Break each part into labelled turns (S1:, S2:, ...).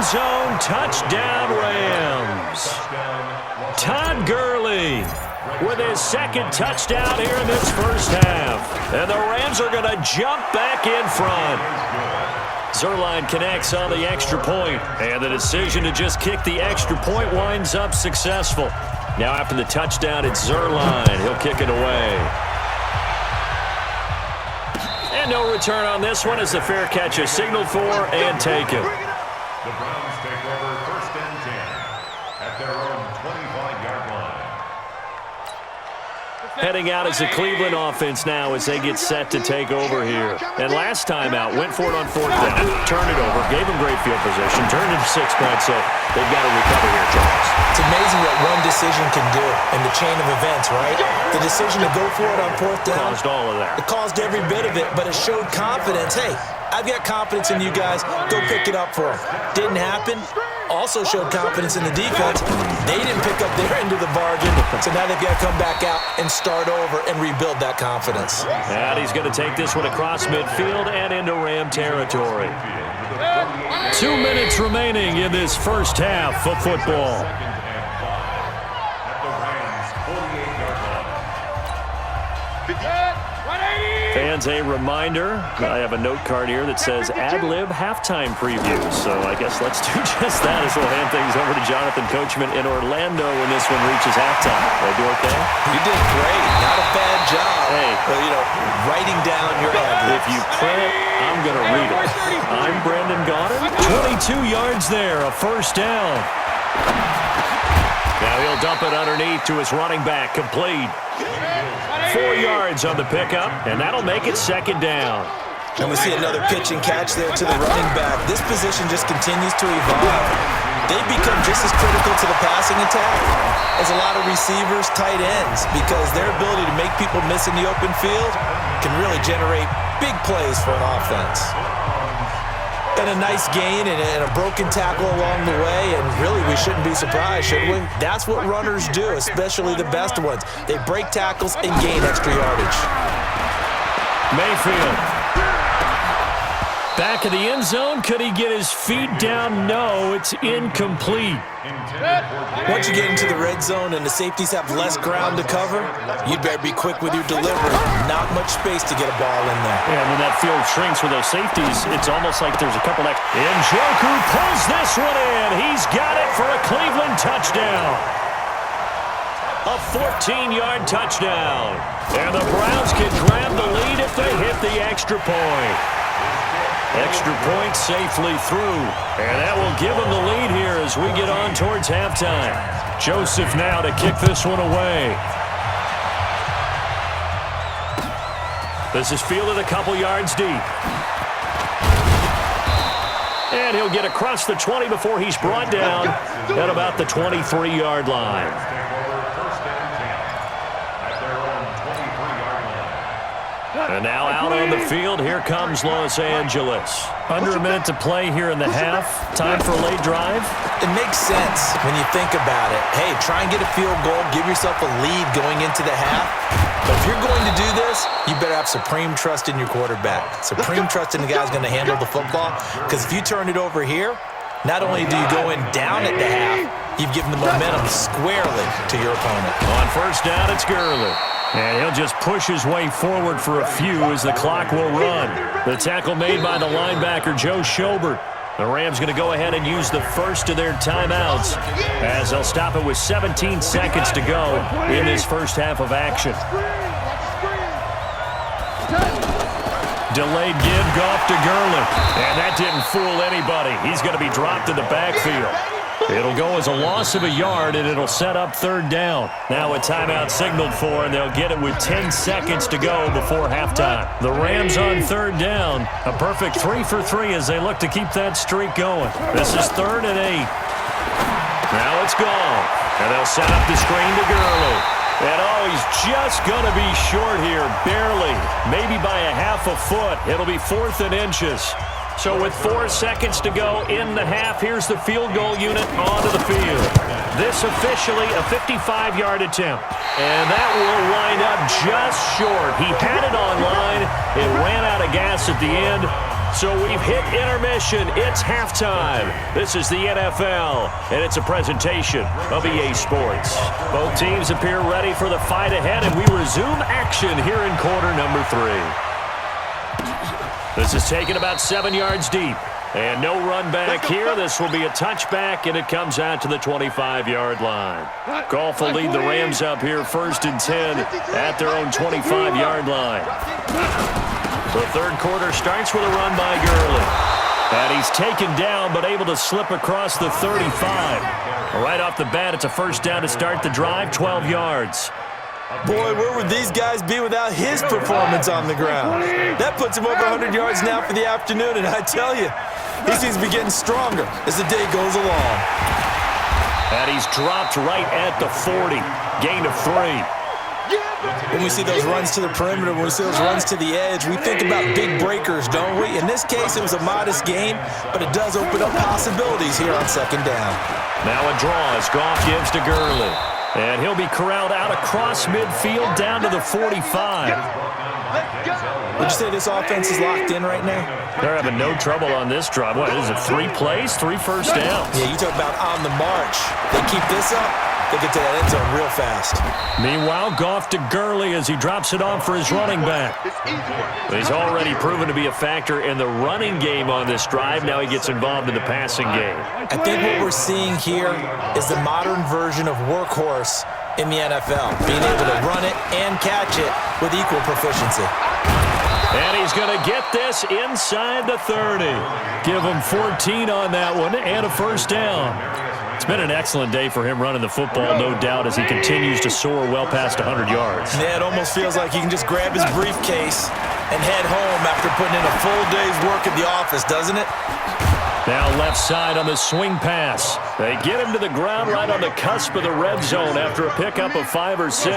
S1: end zone. Touchdown, Rams. Todd Gurley with his second touchdown here in this first half. And the Rams are going to jump back in front. Zuerlein connects on the extra point, and the decision to just kick the extra point winds up successful. Now after the touchdown, it's Zuerlein. He'll kick it away. And no return on this one as the fair catch is signaled for and taken.
S2: The Browns take over 1st and 10 at their own 25-yard line.
S1: Heading out as the Cleveland offense now as they get set to take over here. And last time out, went for it on 4th down, turned it over, gave them great field position, turned it to 6 points, so they've got to recover here, Charles.
S3: It's amazing what one decision can do in the chain of events, right? The decision to go for it on 4th down.
S1: Caused all of that.
S3: It caused every bit of it, but it showed confidence. Hey, I've got confidence in you guys. Go pick it up for them. Didn't happen. Also showed confidence in the defense. They didn't pick up their end of the bargain, so now they've got to come back out and start over and rebuild that confidence.
S1: And he's going to take this one across midfield and into Ram territory. 2 minutes remaining in this first half of football. Fans, a reminder, I have a note card here that says ad-lib halftime preview. So I guess let's do just that as we'll hand things over to Jonathan Coachman in Orlando when this one reaches halftime. Did I do okay?
S3: You did great. Not a bad job.
S1: Hey.
S3: Writing down your ad-libs.
S1: If you print, I'm going to read it. I'm Brendan Goddard. 22 yards there, a first down. Now he'll dump it underneath to his running back, complete. 4 yards on the pickup, and that'll make it 2nd down.
S3: And we see another pitch and catch there to the running back. This position just continues to evolve. They've become just as critical to the passing attack as a lot of receivers, tight ends, because their ability to make people miss in the open field can really generate big plays for an offense. And a nice gain and a broken tackle along the way, and really we shouldn't be surprised, should we? That's what runners do, especially the best ones. They break tackles and gain extra yardage.
S1: Mayfield. Back of the end zone. Could he get his feet down? No, it's incomplete.
S3: Once you get into the red zone and the safeties have less ground to cover, you'd better be quick with your delivery. Not much space to get a ball in there.
S1: And when that field shrinks with those safeties, it's almost like there's a couple extra. Njoku pulls this one in. He's got it for a Cleveland touchdown. A 14-yard touchdown. And the Browns can grab the lead if they hit the extra point. Extra point safely through. And that will give them the lead here as we get on towards halftime. Joseph now to kick this one away. This is fielded a couple yards deep. And he'll get across the 20 before he's brought down at about the 23-yard line. And now out on the field, here comes Los Angeles. Under a minute to play here in the half. Time for a late drive.
S3: It makes sense when you think about it. Hey, try and get a field goal. Give yourself a lead going into the half. But if you're going to do this, you better have supreme trust in your quarterback. Supreme trust in the guy who's going to handle the football. Because if you turn it over here, not only do you go in down at the half, you've given the momentum squarely to your opponent.
S1: On first down, it's Gurley. And he'll just push his way forward for a few as the clock will run. The tackle made by the linebacker, Joe Schobert. The Rams going to go ahead and use the first of their timeouts as they'll stop it with 17 seconds to go in this first half of action. Delayed give, Goff to Gurley. And that didn't fool anybody. He's going to be dropped in the backfield. It'll go as a loss of a yard, and it'll set up 3rd down. Now a timeout signaled for, and they'll get it with 10 seconds to go before halftime. The Rams on 3rd down. A perfect 3 for 3 as they look to keep that streak going. This is 3rd and 8. Now it's gone. And they'll set up the screen to Gurley. And he's just going to be short here, barely. Maybe by a half a foot. It'll be 4th and inches. So with 4 seconds to go in the half, here's the field goal unit onto the field. This officially a 55-yard attempt. And that will wind up just short. He had it on line. It ran out of gas at the end. So we've hit intermission. It's halftime. This is the NFL, and it's a presentation of EA Sports. Both teams appear ready for the fight ahead, and we resume action here in quarter number 3. This is taken about 7 yards deep. And no run back here. This will be a touchback, and it comes out to the 25-yard line. Goff will lead the Rams up here 1st and 10 at their own 25-yard line. The third quarter starts with a run by Gurley. And he's taken down, but able to slip across the 35. Right off the bat, it's a first down to start the drive, 12 yards.
S3: Boy, where would these guys be without his performance on the ground? That puts him over 100 yards now for the afternoon, and I tell you, he seems to be getting stronger as the day goes along.
S1: And he's dropped right at the 40. Gain of 3.
S3: When we see those runs to the perimeter, when we see those runs to the edge, we think about big breakers, don't we? In this case, it was a modest gain, but it does open up possibilities here on second down.
S1: Now a draw as Goff gives to Gurley. And he'll be corralled out across midfield down to the 45.
S3: Would you say this offense is locked in right now?
S1: They're having no trouble on this drive. What is it, 3 plays, 3 first downs?
S3: Yeah, you talk about on the march. They keep this up, they get to that end zone real fast.
S1: Meanwhile, Goff to Gurley as he drops it off for his running back. He's already proven to be a factor in the running game on this drive. Now he gets involved in the passing game.
S3: I think what we're seeing here is the modern version of workhorse in the NFL, being able to run it and catch it with equal proficiency.
S1: And he's going to get this inside the 30. Give him 14 on that one and a first down. It's been an excellent day for him running the football, no doubt, as he continues to soar well past 100 yards.
S3: Yeah, it almost feels like he can just grab his briefcase and head home after putting in a full day's work at the office, doesn't it?
S1: Now left side on the swing pass. They get him to the ground right on the cusp of the red zone after a pickup of 5 or 6.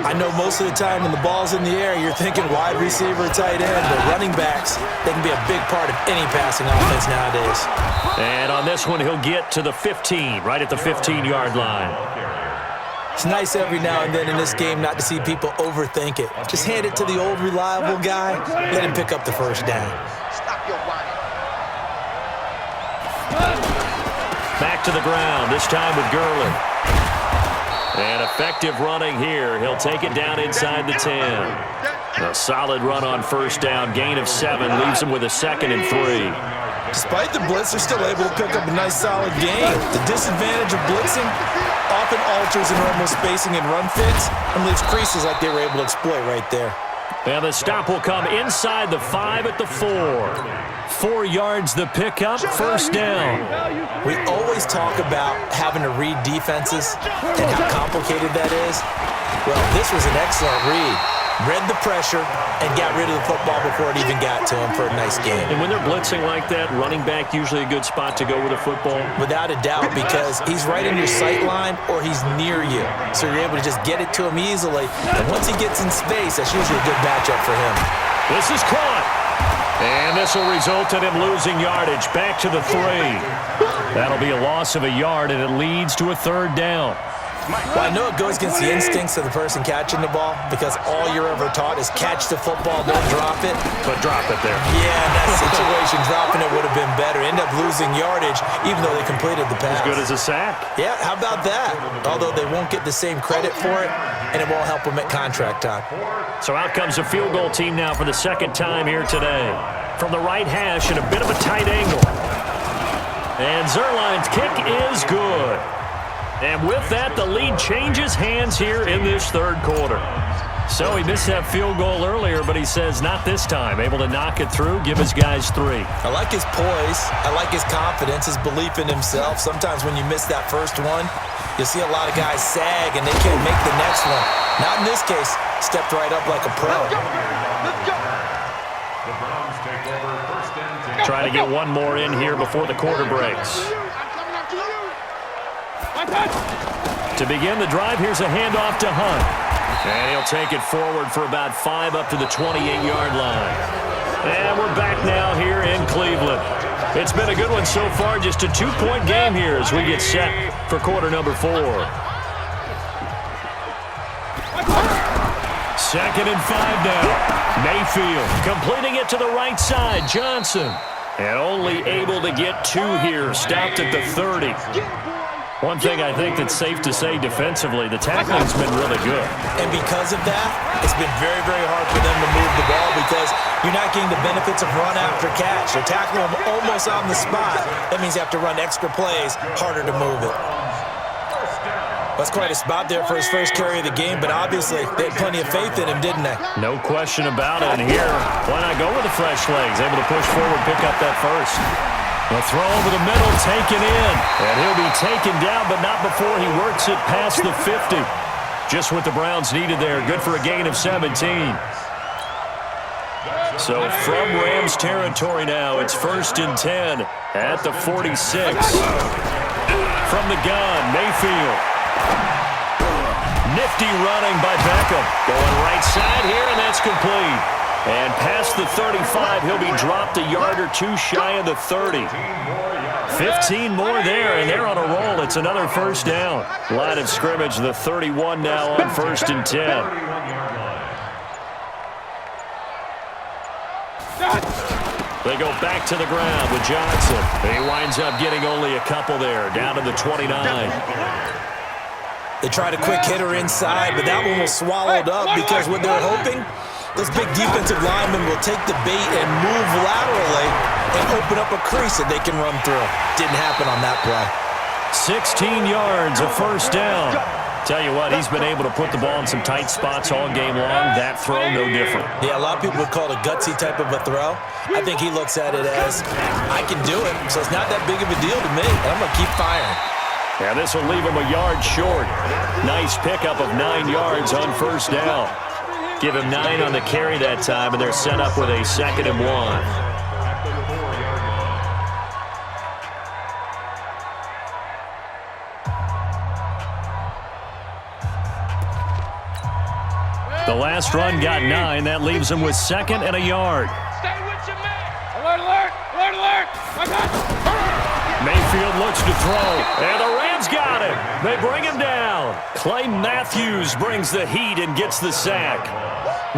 S3: I know most of the time when the ball's in the air, you're thinking wide receiver, tight end, but running backs, they can be a big part of any passing offense nowadays.
S1: And on this one, he'll get to the 15, right at the 15-yard line.
S3: It's nice every now and then in this game not to see people overthink it. Just hand it to the old reliable guy, let him pick up the first down.
S1: Back to the ground, this time with Gurley. And effective running here. He'll take it down inside the 10. A solid run on first down. Gain of 7 leaves him with a 2nd and 3.
S3: Despite the blitz, they're still able to pick up a nice solid gain. The disadvantage of blitzing often alters the normal spacing and run fits and leaves creases like they were able to exploit right there.
S1: And the stop will come inside the 5 at the 4. 4 yards the pickup, first down.
S3: We always talk about having to read defenses and how complicated that is. Well, this was an excellent read. Read the pressure and got rid of the football before it even got to him for a nice game.
S1: And when they're blitzing like that, running back usually a good spot to go with a football?
S3: Without a doubt, because he's right in your sight line or he's near you. So you're able to just get it to him easily. And once he gets in space, that's usually a good matchup for him.
S1: This is caught. And this will result in him losing yardage. Back to the 3. That'll be a loss of a yard, and it leads to a 3rd down.
S3: Well, I know it goes against the instincts of the person catching the ball because all you're ever taught is catch the football, don't drop it.
S1: But drop it there.
S3: Yeah, in that situation, dropping it would have been better. End up losing yardage even though they completed the pass.
S1: As good as a sack.
S3: Yeah, how about that? Although they won't get the same credit for it, and it won't help them at contract time.
S1: So out comes a field goal team now for the 2nd time here today. From the right hash at a bit of a tight angle. And Zerline's kick is good. And with that, the lead changes hands here in this 3rd quarter. So he missed that field goal earlier, but he says not this time. Able to knock it through, give his guys 3.
S3: I like his poise. I like his confidence, his belief in himself. Sometimes when you miss that first one, you'll see a lot of guys sag and they can't make the next one. Not in this case. Stepped right up like a pro.
S2: The Browns take over 1st and 10.
S1: Trying to get one more in here before the quarter breaks. To begin the drive, here's a handoff to Hunt. And he'll take it forward for about 5 up to the 28-yard line. And we're back now here in Cleveland. It's been a good one so far, just a 2-point game here as we get set for quarter number 4. 2nd and 5 now. Mayfield completing it to the right side. Johnson. And only able to get 2 here. Stopped at the 30. One thing I think that's safe to say defensively, the tackling's been really good.
S3: And because of that, it's been very, very hard for them to move the ball because you're not getting the benefits of run after catch. They're tackling them almost on the spot. That means you have to run extra plays, harder to move it. That's quite a spot there for his first carry of the game, but obviously they had plenty of faith in him, didn't they?
S1: No question about it. And here, why not go with the fresh legs? Able to push forward, pick up that first. The throw over the middle, taken in. And he'll be taken down, but not before he works it past the 50. Just what the Browns needed there. Good for a gain of 17. So from Rams territory now, it's 1st and 10 at the 46. From the gun, Mayfield. Nifty running by Beckham. Going right side here, and that's complete. And past the 35, he'll be dropped a yard or 2 shy of the 30. 15 more there, and they're on a roll. It's another first down. Line of scrimmage, the 31 now on 1st and 10. They go back to the ground with Johnson. He winds up getting only a couple there, down to the 29.
S3: They tried a quick hitter inside, but that one was swallowed up because what they're hoping, this big defensive lineman will take the bait and move laterally and open up a crease that they can run through. Didn't happen on that play.
S1: 16 yards, a first down. Tell you what, he's been able to put the ball in some tight spots all game long. That throw, no different.
S3: Yeah, a lot of people would call it a gutsy type of a throw. I think he looks at it as, I can do it, so it's not that big of a deal to me. I'm going to keep firing.
S1: Yeah, this will leave him a yard short. Nice pickup of 9 yards on first down. Give him 9 on the carry that time, and they're set up with a 2nd and 1. The last run got 9. That leaves him with 2nd and a yard.
S4: Stay with your man. Alert, alert, alert, alert. I got you.
S1: Mayfield looks to throw, and the Rams got him. They bring him down. Clay Matthews brings the heat and gets the sack.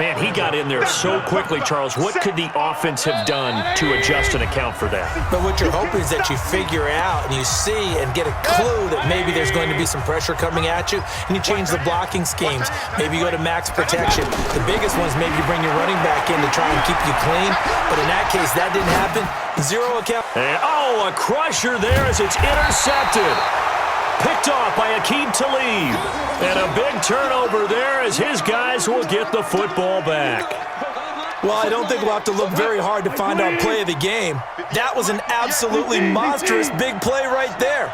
S1: Man, he got in there so quickly, Charles. What could the offense have done to adjust and account for that?
S3: But what you're hoping is that you figure out and you see and get a clue that maybe there's going to be some pressure coming at you, and you change the blocking schemes. Maybe you go to max protection. The biggest one is maybe you bring your running back in to try and keep you clean. But in that case, that didn't happen. 0 account.
S1: And, a crusher there as it's intercepted. Picked off by Aqib Talib. And a big turnover there as his guys will get the football back.
S3: Well, I don't think we'll have to look very hard to find our play of the game. That was an absolutely monstrous big play right there.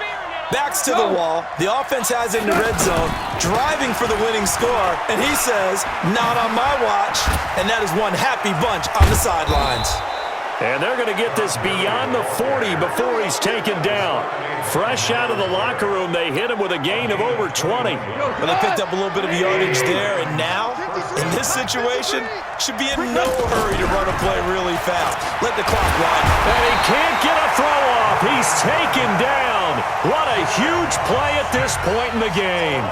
S3: Backs to the wall. The offense has it in the red zone, driving for the winning score. And he says, not on my watch. And that is one happy bunch on the sidelines.
S1: And they're going to get this beyond the 40 before he's taken down. Fresh out of the locker room, they hit him with a gain of over 20.
S3: Well, they picked up a little bit of yardage there, and now, in this situation, should be in no hurry to run a play really fast. Let the clock run.
S1: And he can't get a throw off. He's taken down. What a huge play at this point in the game.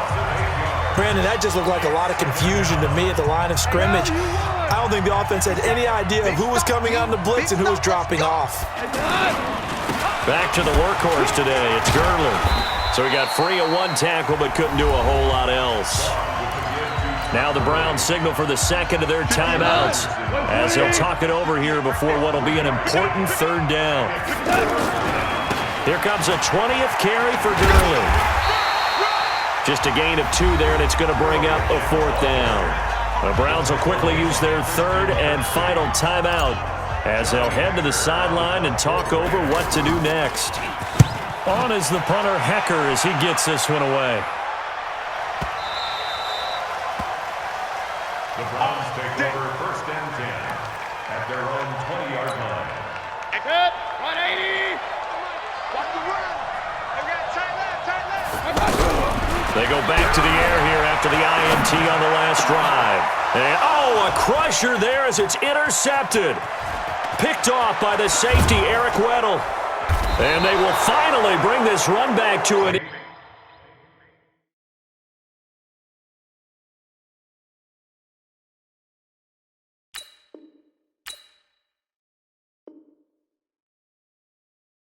S3: Brandon, that just looked like a lot of confusion to me at the line of scrimmage. I don't think the offense had any idea of who was coming on the blitz and who was dropping off.
S1: Back to the workhorse today. It's Gurley. So he got free of 1 tackle but couldn't do a whole lot else. Now the Browns signal for the second of their timeouts as they'll talk it over here before what will be an important 3rd down. Here comes a 20th carry for Gurley. Just a gain of 2 there, and it's going to bring up a 4th down. The Browns will quickly use their 3rd and final timeout as they'll head to the sideline and talk over what to do next. On is the punter, Hecker, as he gets this one away.
S2: The Browns take over 1st and 10 at their own 20-yard line.
S4: Good. 180. Watch the run.
S1: They go back to the air here after the INT on the last drive. And, a crusher there as it's intercepted. Picked off by the safety, Eric Weddle. And they will finally bring this run back to an